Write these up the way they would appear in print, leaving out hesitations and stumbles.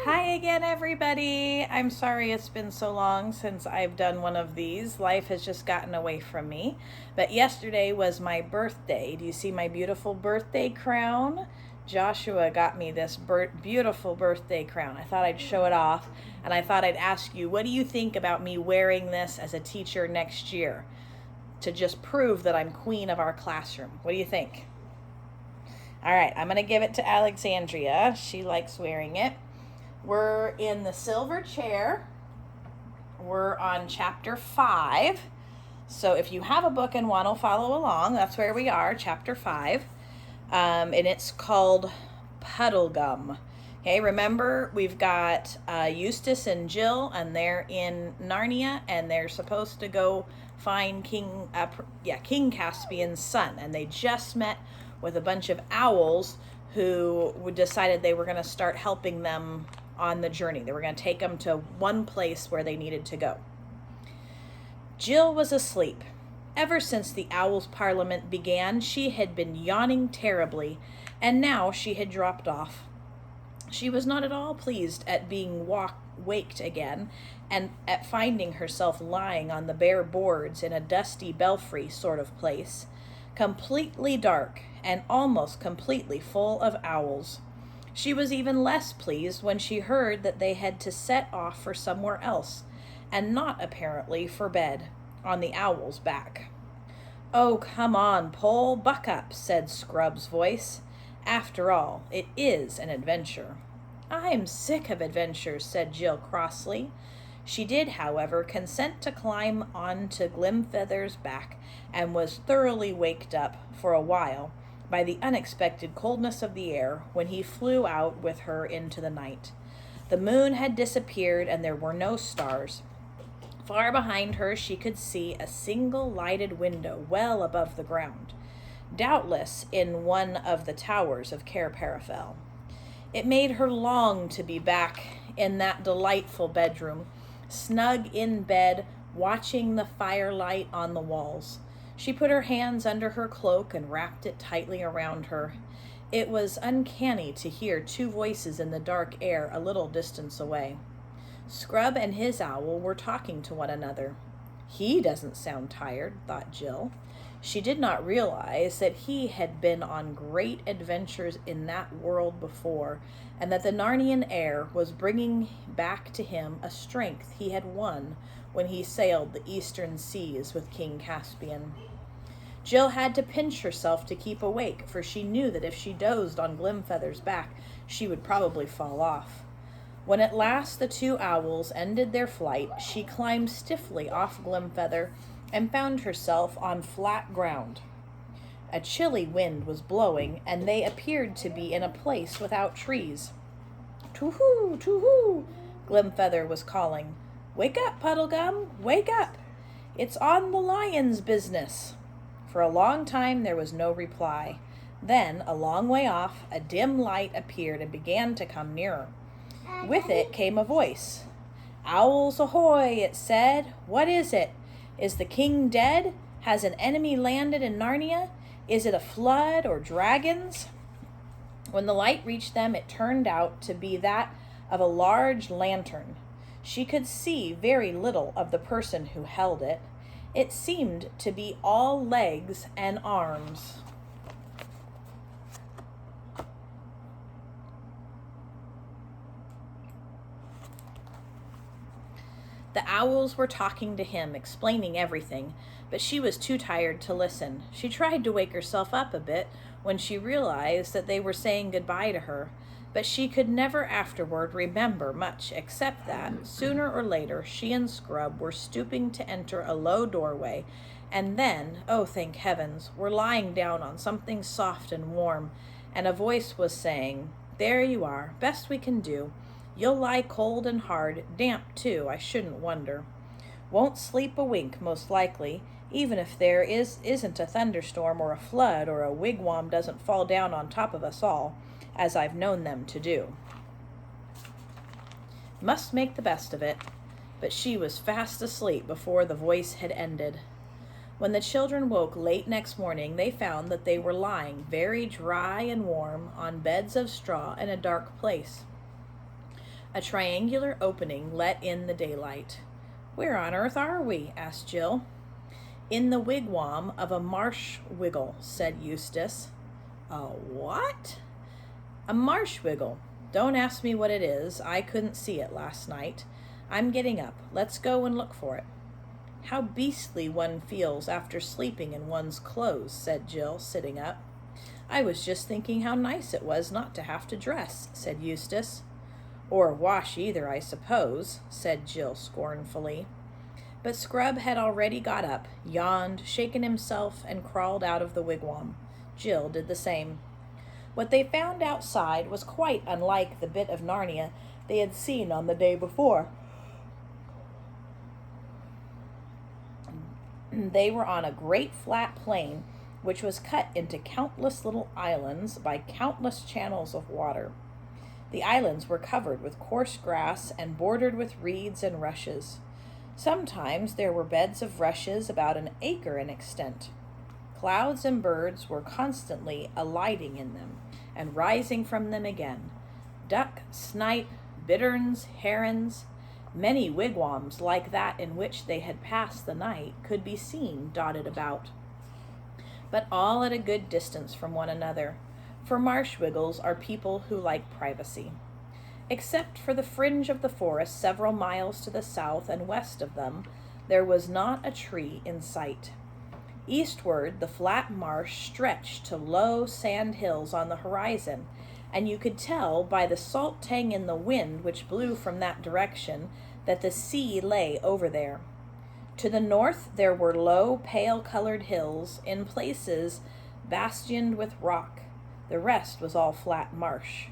Hi again, everybody. I'm sorry it's been so long since I've done one of these. Life has just gotten away from me. But yesterday was my birthday. Do you see my beautiful birthday crown? Joshua got me this beautiful birthday crown. I thought I'd show it off, and I thought I'd ask you, what do you think about me wearing this as a teacher next year to just prove that I'm queen of our classroom? What do you think? All right, I'm going to give it to Alexandria. She likes wearing it. We're in the silver chair. We're on chapter 5. So if you have a book and want to follow along, that's where we are, chapter 5. And it's called Puddlegum. Okay, remember we've got Eustace and Jill, and they're in Narnia, and they're supposed to go find King Caspian's son, and they just met with a bunch of owls who decided they were going to start helping them on the journey. They were going to take them to one place where they needed to go. Jill was asleep. Ever since the Owls' Parliament began, she had been yawning terribly, and now she had dropped off. She was not at all pleased at being waked again, and at finding herself lying on the bare boards in a dusty belfry sort of place, completely dark and almost completely full of owls. She was even less pleased when she heard that they had to set off for somewhere else, and not apparently for bed, on the owl's back. "Oh, come on, Pole, buck up," said Scrub's voice. "After all, it is an adventure." "I'm sick of adventures," said Jill crossly. She did, however, consent to climb on to Glimfeather's back, and was thoroughly waked up, for a while, by the unexpected coldness of the air when he flew out with her into the night. The moon had disappeared, and there were no stars. Far behind her she could see a single lighted window well above the ground, doubtless in one of the towers of Cair Paravel. It made her long to be back in that delightful bedroom, snug in bed, watching the firelight on the walls. She put her hands under her cloak and wrapped it tightly around her. It was uncanny to hear two voices in the dark air a little distance away. Scrub and his owl were talking to one another. "He doesn't sound tired," thought Jill. She did not realize that he had been on great adventures in that world before, and that the Narnian air was bringing back to him a strength he had won when he sailed the eastern seas with King Caspian. Jill had to pinch herself to keep awake, for she knew that if she dozed on Glimfeather's back, she would probably fall off. When at last the two owls ended their flight, she climbed stiffly off Glimfeather and found herself on flat ground. A chilly wind was blowing, and they appeared to be in a place without trees. "Too-hoo, too-hoo," Glimfeather was calling. "Wake up, Puddlegum, wake up! It's on the lion's business." For a long time there was no reply. Then, a long way off, a dim light appeared and began to come nearer. With it came a voice. "Owls ahoy," it said. "What is it? Is the king dead? Has an enemy landed in Narnia? Is it a flood or dragons?" When the light reached them, it turned out to be that of a large lantern. She could see very little of the person who held it. It seemed to be all legs and arms. The owls were talking to him, explaining everything, but she was too tired to listen. She tried to wake herself up a bit when she realized that they were saying goodbye to her, but she could never afterward remember much except that, sooner or later, she and Scrub were stooping to enter a low doorway, and then, oh thank heavens, were lying down on something soft and warm, and a voice was saying, "There you are, best we can do. You'll lie cold and hard, damp too, I shouldn't wonder. Won't sleep a wink, most likely, even if there isn't a thunderstorm or a flood or a wigwam doesn't fall down on top of us all, as I've known them to do. Must make the best of it." But she was fast asleep before the voice had ended. When the children woke late next morning, they found that they were lying very dry and warm on beds of straw in a dark place. A triangular opening let in the daylight. "Where on earth are we?" asked Jill. "In the wigwam of a marsh wiggle," said Eustace. "A what?" "A marsh wiggle. Don't ask me what it is. I couldn't see it last night. I'm getting up. Let's go and look for it." "How beastly one feels after sleeping in one's clothes," said Jill, sitting up. "I was just thinking how nice it was not to have to dress," said Eustace. "Or wash either, I suppose," said Jill scornfully. But Scrub had already got up, yawned, shaken himself, and crawled out of the wigwam. Jill did the same. What they found outside was quite unlike the bit of Narnia they had seen on the day before. They were on a great flat plain, which was cut into countless little islands by countless channels of water. The islands were covered with coarse grass and bordered with reeds and rushes. Sometimes there were beds of rushes about an acre in extent. Clouds and birds were constantly alighting in them and rising from them again. Duck, snipe, bitterns, herons. Many wigwams like that in which they had passed the night could be seen dotted about, but all at a good distance from one another, for marsh wiggles are people who like privacy. Except for the fringe of the forest several miles to the south and west of them, there was not a tree in sight. Eastward, the flat marsh stretched to low sand hills on the horizon, and you could tell by the salt tang in the wind which blew from that direction that the sea lay over there. To the north there were low, pale-colored hills, in places bastioned with rock. The rest was all flat marsh.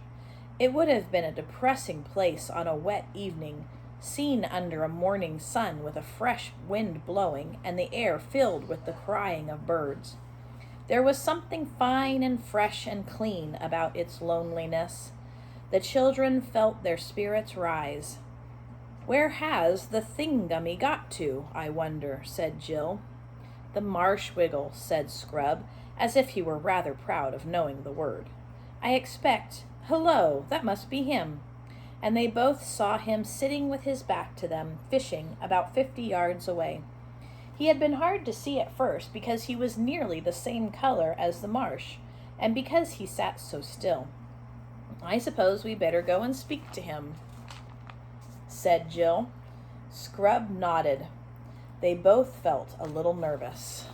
It would have been a depressing place on a wet evening, seen under a morning sun with a fresh wind blowing and the air filled with the crying of birds. There was something fine and fresh and clean about its loneliness. The children felt their spirits rise. "Where has the thingummy got to, I wonder?" said Jill. "The marsh wiggle," said Scrub, as if he were rather proud of knowing the word. "I expect, hello, that must be him." And they both saw him sitting with his back to them, fishing about 50 yards away. He had been hard to see at first because he was nearly the same color as the marsh, and because he sat so still. "I suppose we better go and speak to him," said Jill. Scrub nodded. They both felt a little nervous.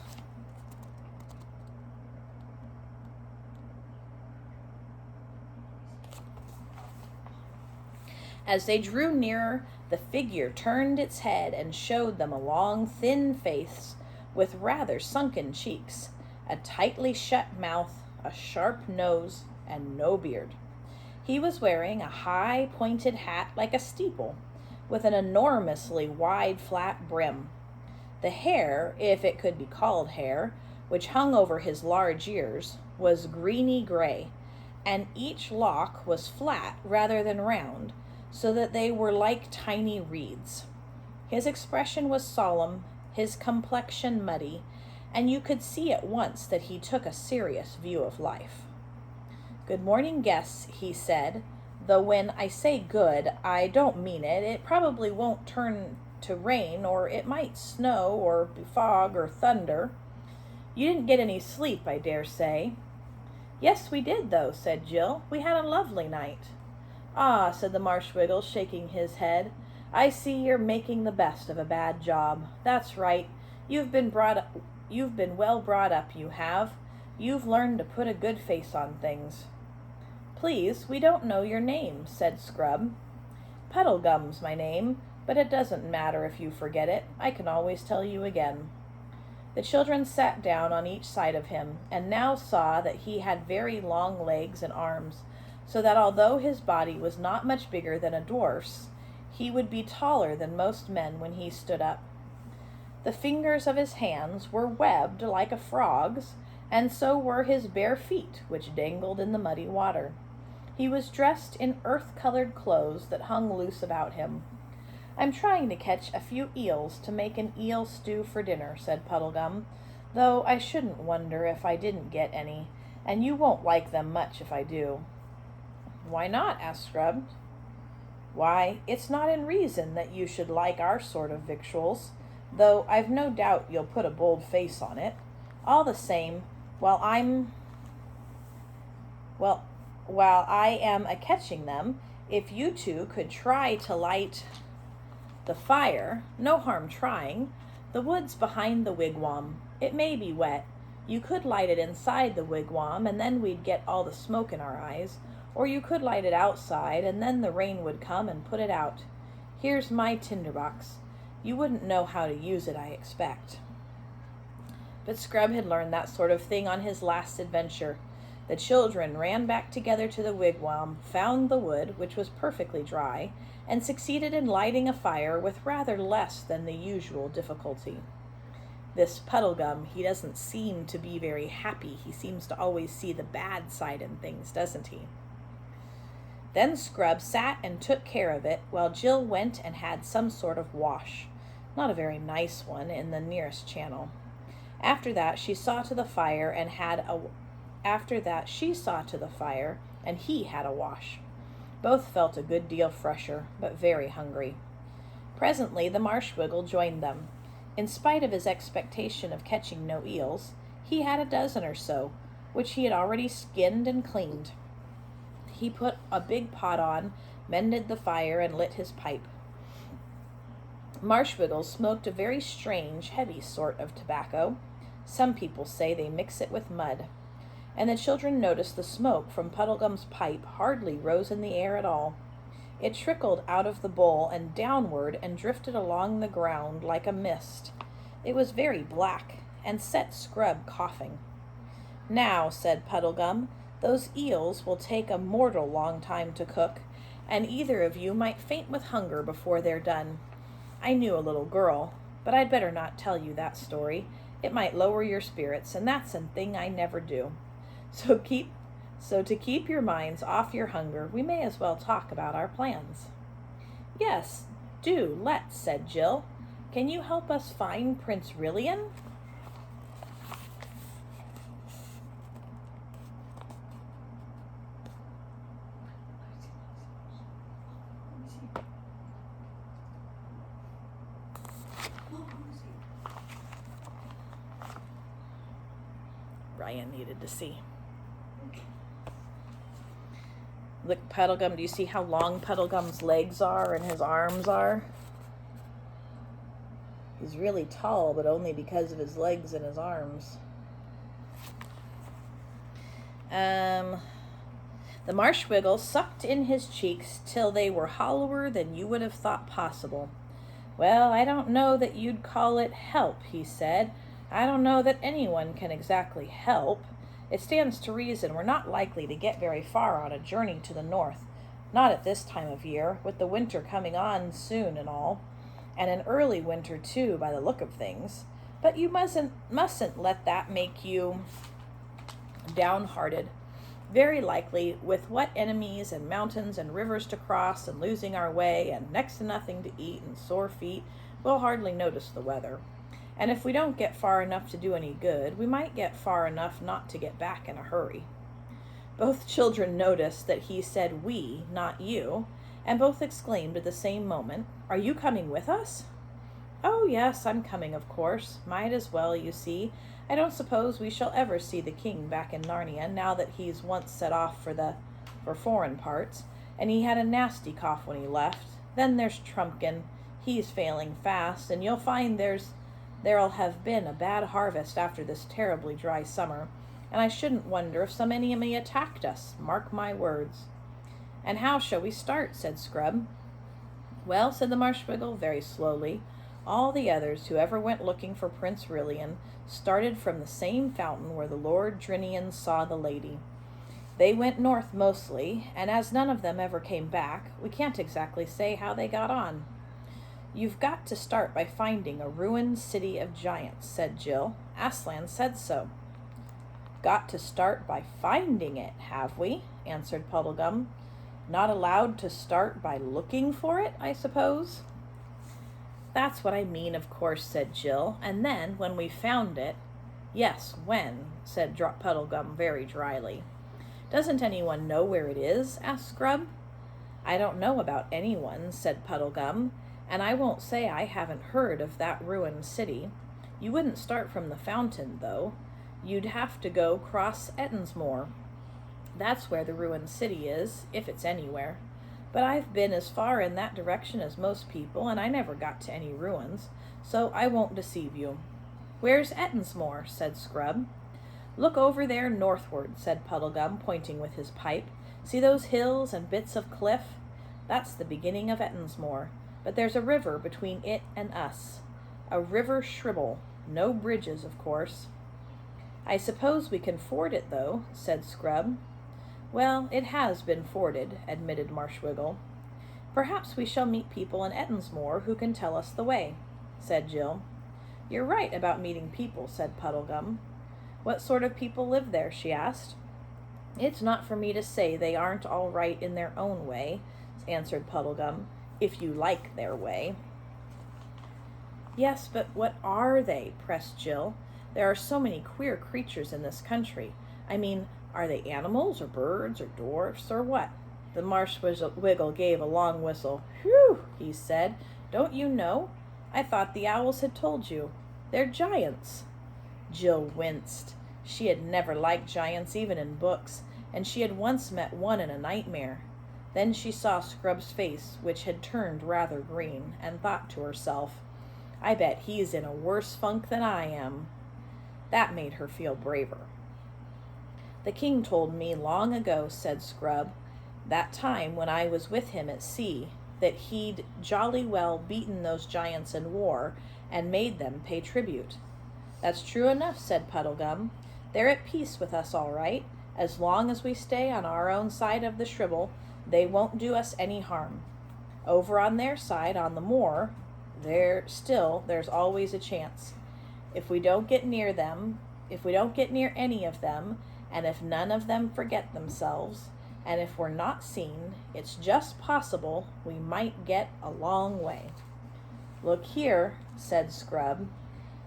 As they drew nearer, the figure turned its head and showed them a long, thin face with rather sunken cheeks, a tightly shut mouth, a sharp nose, and no beard. He was wearing a high, pointed hat like a steeple, with an enormously wide, flat brim. The hair, if it could be called hair, which hung over his large ears, was greeny gray, and each lock was flat rather than round, so that they were like tiny reeds. His expression was solemn, his complexion muddy, and you could see at once that he took a serious view of life. "Good morning, guests," he said, "though when I say good, I don't mean it. It probably won't turn to rain, or it might snow, or be fog, or thunder. You didn't get any sleep, I dare say." "Yes, we did, though," said Jill. "We had a lovely night." "Ah," said the marsh wiggle, shaking his head, "I see you're making the best of a bad job. That's right. You've been well brought up, you have. You've learned to put a good face on things." "Please, we don't know your name," said Scrub. "Puddlegum's my name, but it doesn't matter if you forget it. I can always tell you again." The children sat down on each side of him, and now saw that he had very long legs and arms, so that although his body was not much bigger than a dwarf's, he would be taller than most men when he stood up. The fingers of his hands were webbed like a frog's, and so were his bare feet, which dangled in the muddy water. He was dressed in earth-colored clothes that hung loose about him. "I'm trying to catch a few eels to make an eel stew for dinner," said Puddlegum, "though I shouldn't wonder if I didn't get any, and you won't like them much if I do." "Why not?" asked Scrub. Why, it's not in reason that you should like our sort of victuals, though I've no doubt you'll put a bold face on it. All the same, while well, while I am a catching them, if you two could try to light the fire, no harm trying. The wood's behind the wigwam. It may be wet. You could light it inside the wigwam, and then we'd get all the smoke in our eyes. Or you could light it outside, and then the rain would come and put it out. Here's my tinderbox. You wouldn't know how to use it, I expect. But Scrub had learned that sort of thing on his last adventure. The children ran back together to the wigwam, found the wood, which was perfectly dry, and succeeded in lighting a fire with rather less than the usual difficulty. This Puddlegum, he doesn't seem to be very happy. He seems to always see the bad side in things, doesn't he? Then Scrub sat and took care of it while Jill went and had some sort of wash, not a very nice one, in the nearest channel. After that she saw to the fire and he had a wash. Both felt a good deal fresher, but very hungry. Presently the Marshwiggle joined them. In spite of his expectation of catching no eels, he had a dozen or so, which he had already skinned and cleaned. He put a big pot on, mended the fire, and lit his pipe. Marshwiggle smoked a very strange, heavy sort of tobacco. Some people say they mix it with mud. And the children noticed the smoke from Puddlegum's pipe hardly rose in the air at all. It trickled out of the bowl and downward and drifted along the ground like a mist. It was very black, and set Scrub coughing. Now, said Puddlegum, those eels will take a mortal long time to cook, and either of you might faint with hunger before they're done. I knew a little girl, but I'd better not tell you that story. It might lower your spirits, and that's a thing I never do. So to keep your minds off your hunger, we may as well talk about our plans. Yes, do, let's, said Jill. Can you help us find Prince Rilian? Ryan needed to see. Look, Puddlegum, do you see how long Puddlegum's legs are and his arms are? He's really tall, but only because of his legs and his arms. The Marshwiggle sucked in his cheeks till they were hollower than you would have thought possible. Well, I don't know that you'd call it help, he said. I don't know that anyone can exactly help. It stands to reason we're not likely to get very far on a journey to the north. Not at this time of year, with the winter coming on soon and all. And an early winter, too, by the look of things. But you mustn't let that make you downhearted. Very likely, with what enemies and mountains and rivers to cross and losing our way and next to nothing to eat and sore feet, we'll hardly notice the weather. And if we don't get far enough to do any good, we might get far enough not to get back in a hurry. Both children noticed that he said we, not you, and both exclaimed at the same moment, Are you coming with us? Oh, yes, I'm coming, of course. Might as well, you see. I don't suppose we shall ever see the king back in Narnia, now that he's once set off for foreign parts, and he had a nasty cough when he left. Then there's Trumpkin. He's failing fast, and you'll find there'll have been a bad harvest after this terribly dry summer, and I shouldn't wonder if some enemy attacked us, mark my words. And how shall we start? Said Scrub. Well, said the Marshwiggle very slowly, all the others who ever went looking for Prince Rilian started from the same fountain where the Lord Drinian saw the lady. They went north mostly, and as none of them ever came back, we can't exactly say how they got on. You've got to start by finding a ruined city of giants, said Jill. Aslan said so. Got to start by finding it, have we? Answered Puddlegum. Not allowed to start by looking for it, I suppose? That's what I mean, of course, said Jill. And then, when we found it... Yes, when, said Puddlegum very dryly. Doesn't anyone know where it is? Asked Scrub. I don't know about anyone, said Puddlegum, and I won't say I haven't heard of that ruined city. You wouldn't start from the fountain, though. You'd have to go cross Ettonsmoor. That's where the ruined city is, if it's anywhere. But I've been as far in that direction as most people, and I never got to any ruins, so I won't deceive you. Where's Ettonsmoor? Said Scrub. Look over there northward, said Puddlegum, pointing with his pipe. See those hills and bits of cliff? That's the beginning of Ettonsmoor, but there's a river between it and us. A river Shribble. No bridges, of course. I suppose we can ford it, though, said Scrub. Well, it has been forded, admitted Marshwiggle. Perhaps we shall meet people in Ettonsmoor who can tell us the way, said Jill. You're right about meeting people, said Puddlegum. What sort of people live there? She asked. It's not for me to say they aren't all right in their own way, answered Puddlegum, if you like their way. Yes, but what are they? Pressed Jill. There are so many queer creatures in this country. I mean, are they animals or birds or dwarfs or what? The Marshwiggle gave a long whistle. Whew, he said. Don't you know? I thought the owls had told you. They're giants. Jill winced. She had never liked giants, even in books, and she had once met one in a nightmare. Then she saw Scrub's face, which had turned rather green, and thought to herself, I bet he's in a worse funk than I am. That made her feel braver. The king told me long ago, said Scrub, that time when I was with him at sea, that he'd jolly well beaten those giants in war and made them pay tribute. That's true enough, said Puddlegum. They're at peace with us all right. As long as we stay on our own side of the Shribble, they won't do us any harm. Over on their side, on the moor, there's always a chance. If we don't get near any of them, and if none of them forget themselves, and if we're not seen, it's just possible we might get a long way. Look here, said Scrub,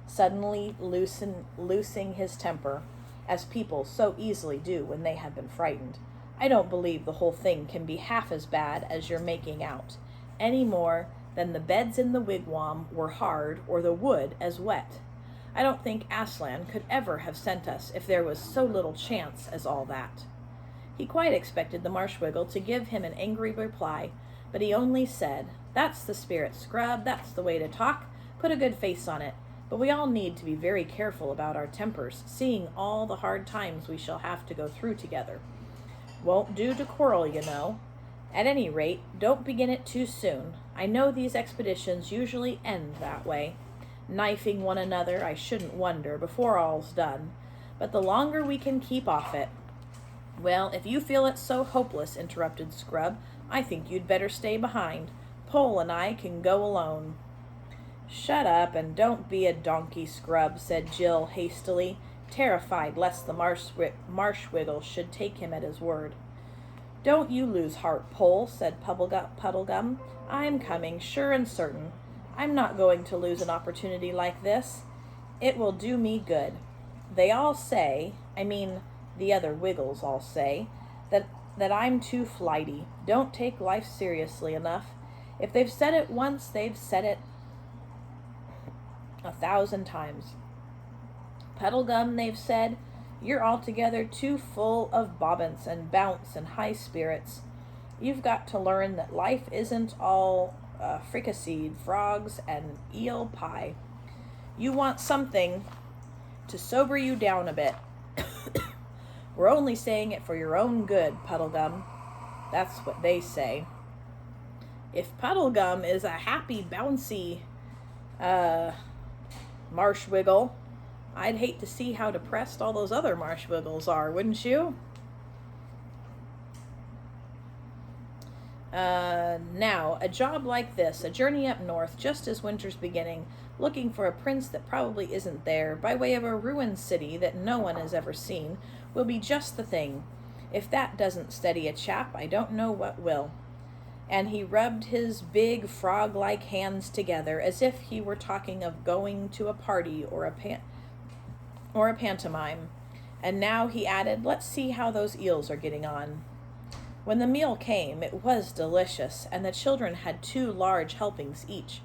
suddenly loosing his temper, as people so easily do when they have been frightened. I don't believe the whole thing can be half as bad as you're making out, any more than the beds in the wigwam were hard or the wood as wet. I don't think Aslan could ever have sent us if there was so little chance as all that. He quite expected the Marshwiggle to give him an angry reply, but he only said, That's the spirit, Scrub, that's the way to talk. Put a good face on it. But we all need to be very careful about our tempers, seeing all the hard times we shall have to go through together. Won't do to quarrel, you know. At any rate, don't begin it too soon. I know these expeditions usually end that way. Knifing one another, I shouldn't wonder, before all's done. But the longer we can keep off it— Well, if you feel it so hopeless, interrupted Scrub, I think you'd better stay behind. Pole and I can go alone. Shut up and don't be a donkey, Scrub, said Jill hastily, terrified lest the Marshwiggle should take him at his word. Don't you lose heart, Pole, said Puddlegum. I'm coming, sure and certain. I'm not going to lose an opportunity like this. It will do me good. They all say, the other Wiggles all say, that I'm too flighty, don't take life seriously enough. If they've said it once, they've said it 1,000 times. Puddlegum, they've said, you're altogether too full of bobbance and bounce and high spirits. You've got to learn that life isn't all fricasseed frogs and eel pie. You want something to sober you down a bit. We're only saying it for your own good, Puddlegum. That's what they say. If Puddlegum is a happy, bouncy Marshwiggle, I'd hate to see how depressed all those other Marshwiggles are, wouldn't you? Now, a job like this, a journey up north just as winter's beginning, looking for a prince that probably isn't there, by way of a ruined city that no one has ever seen, will be just the thing. If that doesn't steady a chap, I don't know what will. And he rubbed his big frog-like hands together as if he were talking of going to a party or a pantomime. And now, he added, let's see how those eels are getting on. When the meal came, it was delicious, and the children had 2 large helpings each.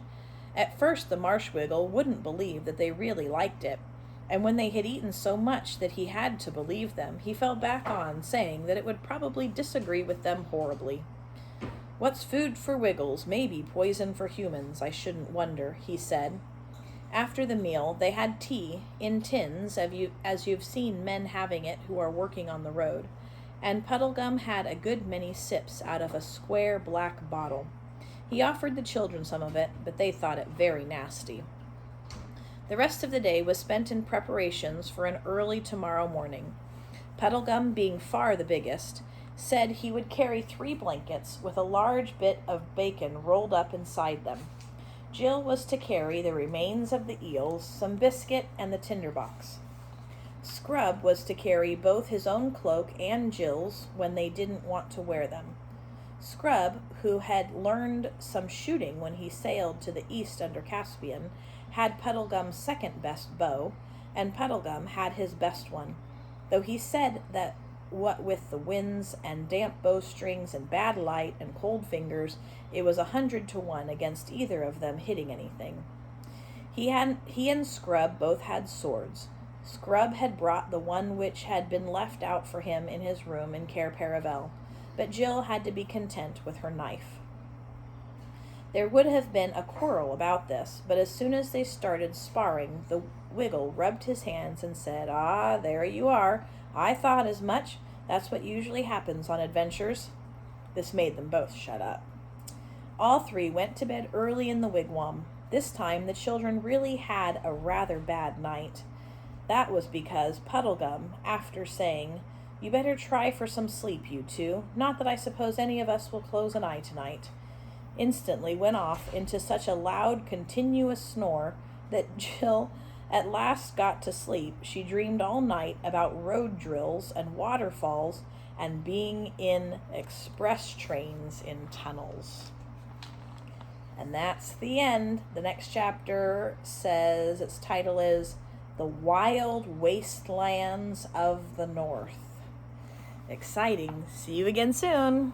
At first, the Marshwiggle wouldn't believe that they really liked it, and when they had eaten so much that he had to believe them, he fell back on saying that it would probably disagree with them horribly. "What's food for Wiggles may be poison for humans, I shouldn't wonder," he said. After the meal, they had tea in tins, as you've seen men having it who are working on the road, and Puddlegum had a good many sips out of a square black bottle. He offered the children some of it, but they thought it very nasty. The rest of the day was spent in preparations for an early tomorrow morning. Puddlegum, being far the biggest, said he would carry 3 blankets with a large bit of bacon rolled up inside them. Jill was to carry the remains of the eels, some biscuit, and the tinderbox. Scrub was to carry both his own cloak and Jill's when they didn't want to wear them. Scrub, who had learned some shooting when he sailed to the east under Caspian, had Puddlegum's second best bow, and Puddlegum had his best one, though he said that what with the winds and damp bowstrings and bad light and cold fingers, it was 100 to 1 against either of them hitting anything. He and Scrub both had swords. Scrub had brought the one which had been left out for him in his room in Cair Paravel, but Jill had to be content with her knife. There would have been a quarrel about this, but as soon as they started sparring, the Wiggle rubbed his hands and said, "Ah, there you are. I thought as much. That's what usually happens on adventures." This made them both shut up. All 3 went to bed early in the wigwam. This time the children really had a rather bad night. That was because Puddlegum, after saying, "You better try for some sleep, you 2, not that I suppose any of us will close an eye tonight," instantly went off into such a loud, continuous snore that Jill at last got to sleep. She dreamed all night about road drills and waterfalls and being in express trains in tunnels. And that's the end. The next chapter says its title is The Wild Wastelands of the North. Exciting. See you again soon.